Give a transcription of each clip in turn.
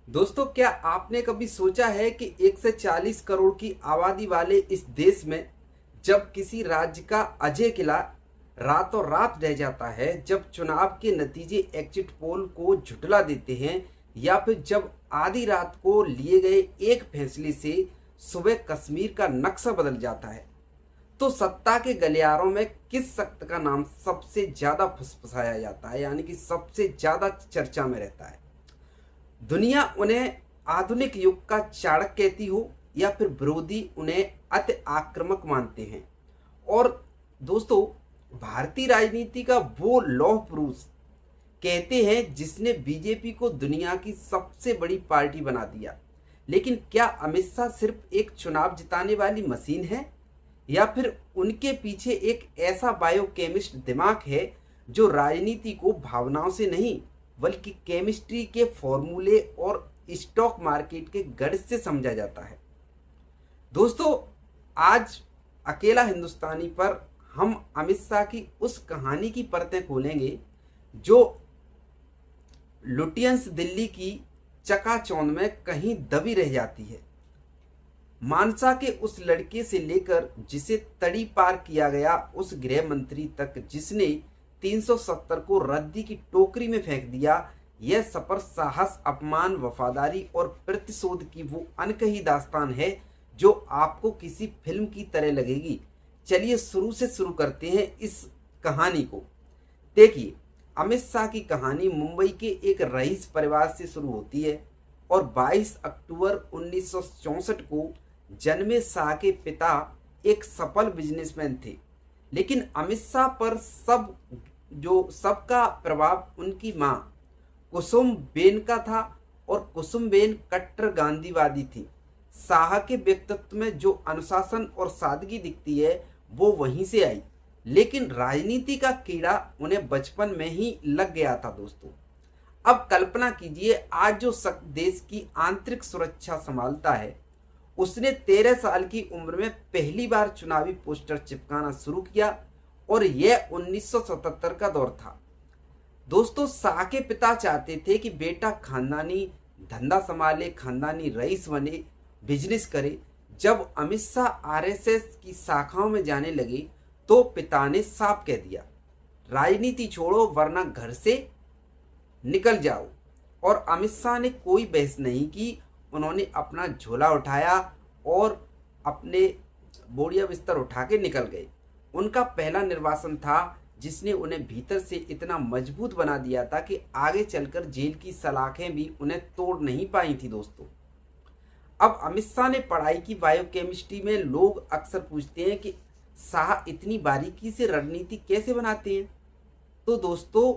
दोस्तों, क्या आपने कभी सोचा है कि 140 करोड़ की आबादी वाले इस देश में जब किसी राज्य का अजय किला रातों रात रह जाता है, जब चुनाव के नतीजे एग्जिट पोल को झुठला देते हैं, या फिर जब आधी रात को लिए गए एक फैसले से सुबह कश्मीर का नक्शा बदल जाता है, तो सत्ता के गलियारों में किस शख्स का नाम सबसे ज्यादा फुसफुसाया जाता है, यानी कि सबसे ज्यादा चर्चा में रहता है? दुनिया उन्हें आधुनिक युग का चाणक्य कहती हो, या फिर विरोधी उन्हें अति आक्रामक मानते हैं। और दोस्तों, भारतीय राजनीति का वो लौह पुरुष कहते हैं जिसने बीजेपी को दुनिया की सबसे बड़ी पार्टी बना दिया। लेकिन क्या अमित शाह सिर्फ एक चुनाव जिताने वाली मशीन है, या फिर उनके पीछे एक ऐसा बायोकेमिस्ट दिमाग है जो राजनीति को भावनाओं से नहीं बल्कि केमिस्ट्री के फॉर्मूले और स्टॉक मार्केट के गणित से समझा जाता है? दोस्तों, आज अकेला हिंदुस्तानी पर हम अमित शाह की उस कहानी की परतें खोलेंगे जो लुटियंस दिल्ली की चकाचौंध में कहीं दबी रह जाती है। मानसा के उस लड़के से लेकर जिसे तड़ी पार किया गया, उस गृह मंत्री तक जिसने 370 को रद्दी की टोकरी में फेंक दिया, यह सफर साहस, अपमान, वफादारी और प्रतिशोध की वो अनकही दास्तान है जो आपको किसी फिल्म की तरह लगेगी। चलिए शुरू से शुरू करते हैं इस कहानी को। देखिए, अमित शाह की कहानी मुंबई के एक रईस परिवार से शुरू होती है और 22 अक्टूबर 1964 को जन्मे शाह के पिता एक सफल बिजनेसमैन थे। लेकिन अमित शाह पर सबका प्रभाव उनकी मां कुसुम बेन का था, और कुसुम बेन कट्टर गांधीवादी थी। शाह के व्यक्तित्व में जो अनुशासन और सादगी दिखती है वो वहीं से आई, लेकिन राजनीति का कीड़ा उन्हें बचपन में ही लग गया था। दोस्तों, अब कल्पना कीजिए, आज जो शख्स देश की आंतरिक सुरक्षा संभालता है, उसने 13 साल की उम्र में पहली बार चुनावी पोस्टर चिपकाना शुरू किया, और यह 1977 का दौर था। दोस्तों, शाह के पिता चाहते थे कि बेटा खानदानी धंधा संभाले, खानदानी रईस बने, बिजनेस करे। जब अमित शाह आरएसएस की शाखाओं में जाने लगे तो पिता ने साफ कह दिया, राजनीति छोड़ो वरना घर से निकल जाओ। और अमित शाह ने कोई बहस नहीं की, उन्होंने अपना झोला उठाया और अपने बोरिया बिस्तर उठा के निकल गए। उनका पहला निर्वासन था जिसने उन्हें भीतर से इतना मजबूत बना दिया था कि आगे चलकर जेल की सलाखें भी उन्हें तोड़ नहीं पाई थी। दोस्तों, अब अमित शाह ने पढ़ाई की बायोकेमिस्ट्री में। लोग अक्सर पूछते हैं कि शाह इतनी बारीकी से रणनीति कैसे बनाते हैं? तो दोस्तों,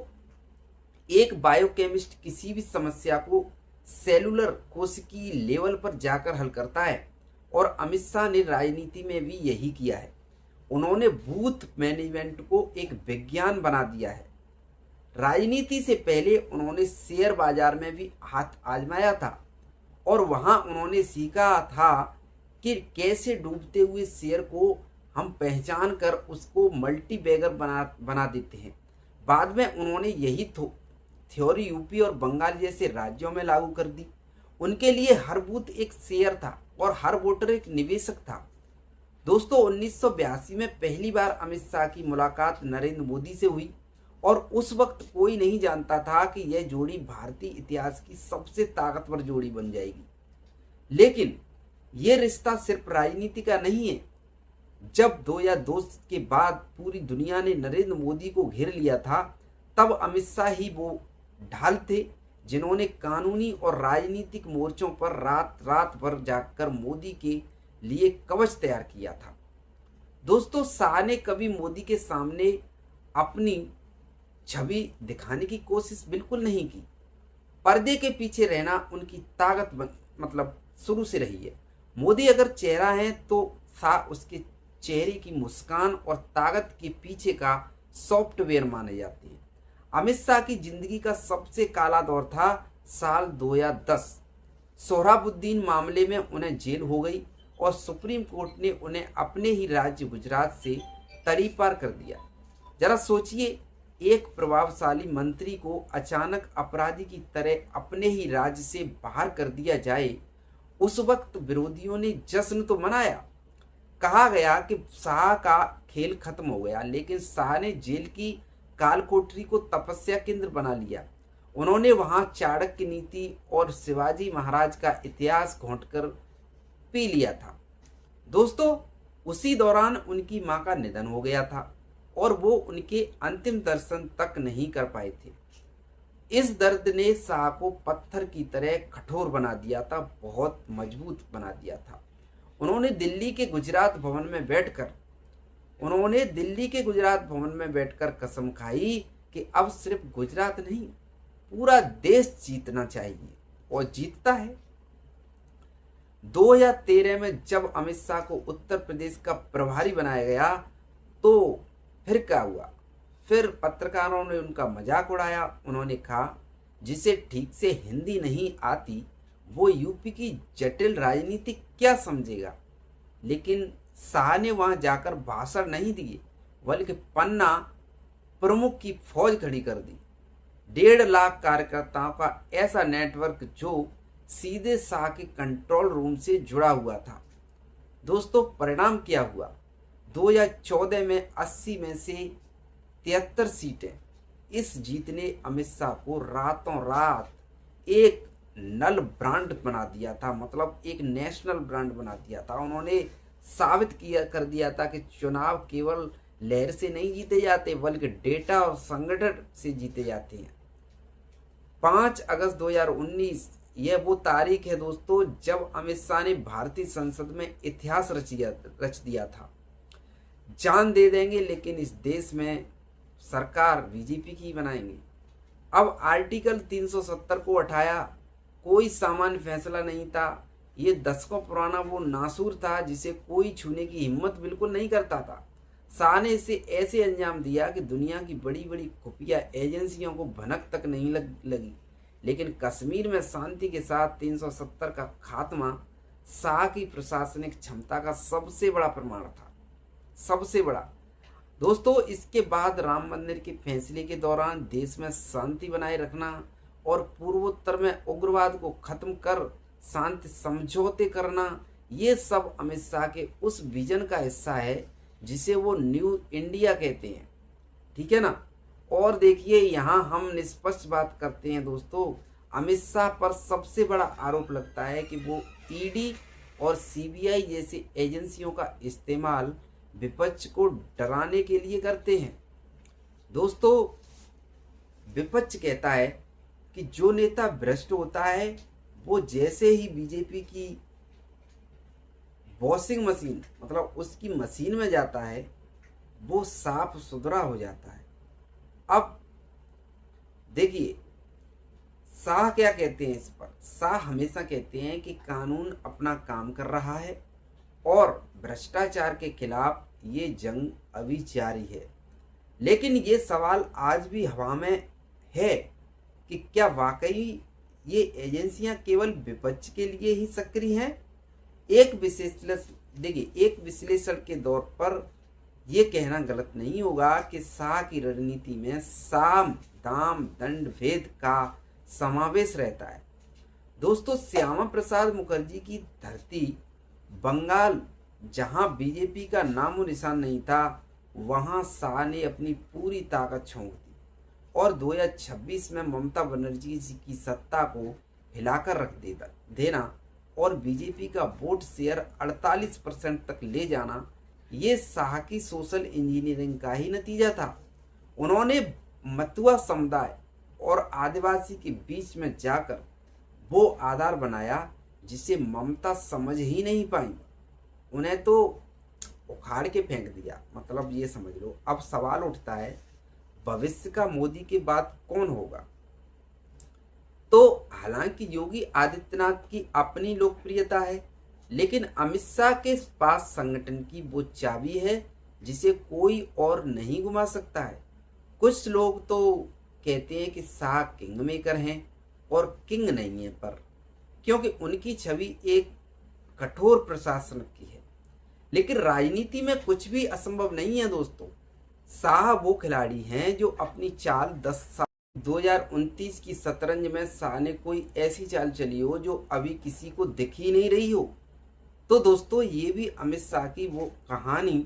एक बायोकेमिस्ट किसी भी समस्या को सेलुलर कोशिकीय लेवल पर जाकर हल करता है, और अमित शाह ने राजनीति में भी यही किया है। उन्होंने बूथ मैनेजमेंट को एक विज्ञान बना दिया है। राजनीति से पहले उन्होंने शेयर बाजार में भी हाथ आजमाया था, और वहां उन्होंने सीखा था कि कैसे डूबते हुए शेयर को हम पहचान कर उसको मल्टी बैगर बना देते हैं। बाद में उन्होंने यही थ्योरी यूपी और बंगाल जैसे राज्यों में लागू कर दी। उनके लिए हर बूथ एक शेयर था और हर वोटर एक निवेशक था। दोस्तों, 1982 में पहली बार अमित शाह की मुलाकात नरेंद्र मोदी से हुई, और उस वक्त कोई नहीं जानता था कि यह जोड़ी भारतीय इतिहास की सबसे ताकतवर जोड़ी बन जाएगी। लेकिन यह रिश्ता सिर्फ राजनीति का नहीं है। जब 2002 के बाद पूरी दुनिया ने नरेंद्र मोदी को घेर लिया था, तब अमित शाह ही वो ढाल थे जिन्होंने कानूनी और राजनीतिक मोर्चों पर रात रात भर जाकर मोदी के लिए कवच तैयार किया था। दोस्तों, शाह ने कभी मोदी के सामने अपनी छवि दिखाने की कोशिश बिल्कुल नहीं की। पर्दे के पीछे रहना उनकी ताकत शुरू से रही है। मोदी अगर चेहरा है तो शाह उसके चेहरे की मुस्कान और ताकत के पीछे का सॉफ्टवेयर माने जाते हैं। अमित शाह की जिंदगी का सबसे काला दौर था साल 2010। सोहराबुद्दीन मामले में उन्हें जेल हो गई और सुप्रीम कोर्ट ने उन्हें अपने ही राज्य गुजरात से तड़ी पार कर दिया। जरा सोचिए, एक प्रभावशाली मंत्री को अचानक अपराधी की तरह अपने ही राज्य से बाहर कर दिया जाए, उस वक्त विरोधियों ने जश्न तो मनाया। कहा गया कि शाह का खेल खत्म हो गया, लेकिन शाह ने जेल की कालकोठरी को तपस्या केंद्र बना लिया। उन्होंने वहां चाणक्य नीति और शिवाजी महाराज का इतिहास घोंटकर पी लिया था। दोस्तों, उसी दौरान उनकी मां का निधन हो गया था और वो उनके अंतिम दर्शन तक नहीं कर पाए थे। इस दर्द ने शाह को पत्थर की तरह कठोर बना दिया था, बहुत मजबूत बना दिया था। उन्होंने दिल्ली के गुजरात भवन में बैठकर कसम खाई कि अब सिर्फ गुजरात नहीं, पूरा देश जीतना चाहिए, और जीतता है। 2013 में जब अमित शाह को उत्तर प्रदेश का प्रभारी बनाया गया तो फिर क्या हुआ? फिर पत्रकारों ने उनका मजाक उड़ाया। उन्होंने कहा, जिसे ठीक से हिंदी नहीं आती वो यूपी की जटिल राजनीति क्या समझेगा। लेकिन शाह ने वहां जाकर भाषण नहीं दिए, बल्कि पन्ना प्रमुख की फौज खड़ी कर दी। 1.5 लाख कार्यकर्ताओं का ऐसा नेटवर्क जो सीधे शाह के कंट्रोल रूम से जुड़ा हुआ था। दोस्तों, परिणाम क्या हुआ? 2014 में 80 में से 73 सीटें। इस जीत ने अमित शाह को रातों रात एक नल ब्रांड बना दिया था, मतलब एक नेशनल ब्रांड बना दिया था। उन्होंने साबित कर दिया था कि चुनाव केवल लहर से नहीं जीते जाते, बल्कि डेटा और संगठन से जीते जाते हैं। 5 अगस्त 2019 यह वो तारीख है दोस्तों जब अमित शाह ने भारतीय संसद में इतिहास रच दिया था। जान दे देंगे, लेकिन इस देश में सरकार बीजेपी की बनाएंगे। अब आर्टिकल 370 को उठाया, कोई सामान्य फैसला नहीं था। ये दशकों पुराना वो नासूर था जिसे कोई छूने की हिम्मत बिल्कुल नहीं करता था। शाह ने इसे ऐसे अंजाम दिया कि दुनिया की बड़ी बड़ी खुफिया एजेंसियों को भनक तक नहीं लगी। लेकिन कश्मीर में शांति के साथ 370 का खात्मा शाह की प्रशासनिक क्षमता का सबसे बड़ा प्रमाण था, सबसे बड़ा। दोस्तों, इसके बाद राम मंदिर के फैसले के दौरान देश में शांति बनाए रखना और पूर्वोत्तर में उग्रवाद को खत्म कर शांति समझौते करना, ये सब अमित शाह के उस विजन का हिस्सा है जिसे वो न्यू इंडिया कहते हैं। ठीक है ना? और देखिए, यहाँ हम निष्पक्ष बात करते हैं दोस्तों। अमित शाह पर सबसे बड़ा आरोप लगता है कि वो ईडी और सीबीआई जैसी एजेंसियों का इस्तेमाल विपक्ष को डराने के लिए करते हैं। दोस्तों, विपक्ष कहता है कि जो नेता भ्रष्ट होता है वो जैसे ही बीजेपी की वॉशिंग मशीन, मतलब उसकी मशीन में जाता है, वो साफ सुथरा हो जाता है। अब देखिए, शाह क्या कहते हैं इस पर? शाह हमेशा कहते हैं कि कानून अपना काम कर रहा है और भ्रष्टाचार के खिलाफ ये जंग अभी जारी है। लेकिन ये सवाल आज भी हवा में है कि क्या वाकई ये एजेंसियां केवल विपक्ष के लिए ही सक्रिय हैं? एक विश्लेषण के तौर पर यह कहना गलत नहीं होगा कि शाह की रणनीति में साम दाम दंड भेद का समावेश रहता है। दोस्तों, श्यामा प्रसाद मुखर्जी की धरती बंगाल, जहां बीजेपी का नामो निशान नहीं था, वहां शाह ने अपनी पूरी ताकत झोंक दी और 2026 में ममता बनर्जी जी की सत्ता को हिलाकर रख देना और बीजेपी का वोट शेयर 48% तक ले जाना, ये शाह की सोशल इंजीनियरिंग का ही नतीजा था। उन्होंने मतुआ समुदाय और आदिवासी के बीच में जाकर वो आधार बनाया जिसे ममता समझ ही नहीं पाई। उन्हें तो उखाड़ के फेंक दिया, मतलब ये समझ लो। अब सवाल उठता है, भविष्य का मोदी के बाद कौन होगा? तो हालांकि योगी आदित्यनाथ की अपनी लोकप्रियता है, लेकिन अमित शाह के पास संगठन की वो चाबी है जिसे कोई और नहीं घुमा सकता है। कुछ लोग तो कहते हैं कि शाह किंग मेकर हैं और किंग नहीं है, पर क्योंकि उनकी छवि एक कठोर प्रशासन की है। लेकिन राजनीति में कुछ भी असंभव नहीं है दोस्तों। शाह वो खिलाड़ी हैं जो अपनी चाल 10 साल 2029 की शतरंज में शाह ने कोई ऐसी चाल चली हो जो अभी किसी को दिख ही नहीं रही हो। तो दोस्तों, ये भी अमित शाह की वो कहानी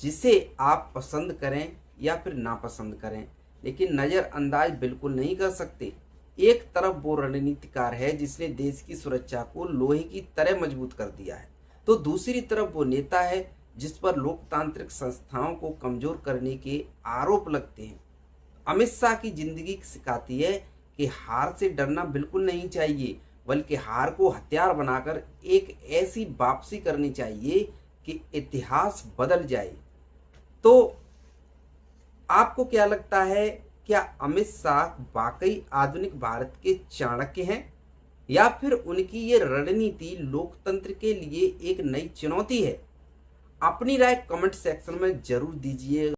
जिसे आप पसंद करें या फिर नापसंद करें, लेकिन नज़रअंदाज बिल्कुल नहीं कर सकते। एक तरफ वो रणनीतिकार है जिसने देश की सुरक्षा को लोहे की तरह मजबूत कर दिया है, तो दूसरी तरफ वो नेता है जिस पर लोकतांत्रिक संस्थाओं को कमजोर करने के आरोप लगते हैं। अमित शाह की जिंदगी सिखाती है कि हार से डरना बिल्कुल नहीं चाहिए, बल्कि हार को हथियार बनाकर एक ऐसी वापसी करनी चाहिए कि इतिहास बदल जाए। तो आपको क्या लगता है, क्या अमित शाह वाकई आधुनिक भारत के चाणक्य हैं, या फिर उनकी ये रणनीति लोकतंत्र के लिए एक नई चुनौती है? अपनी राय कमेंट सेक्शन में जरूर दीजिए।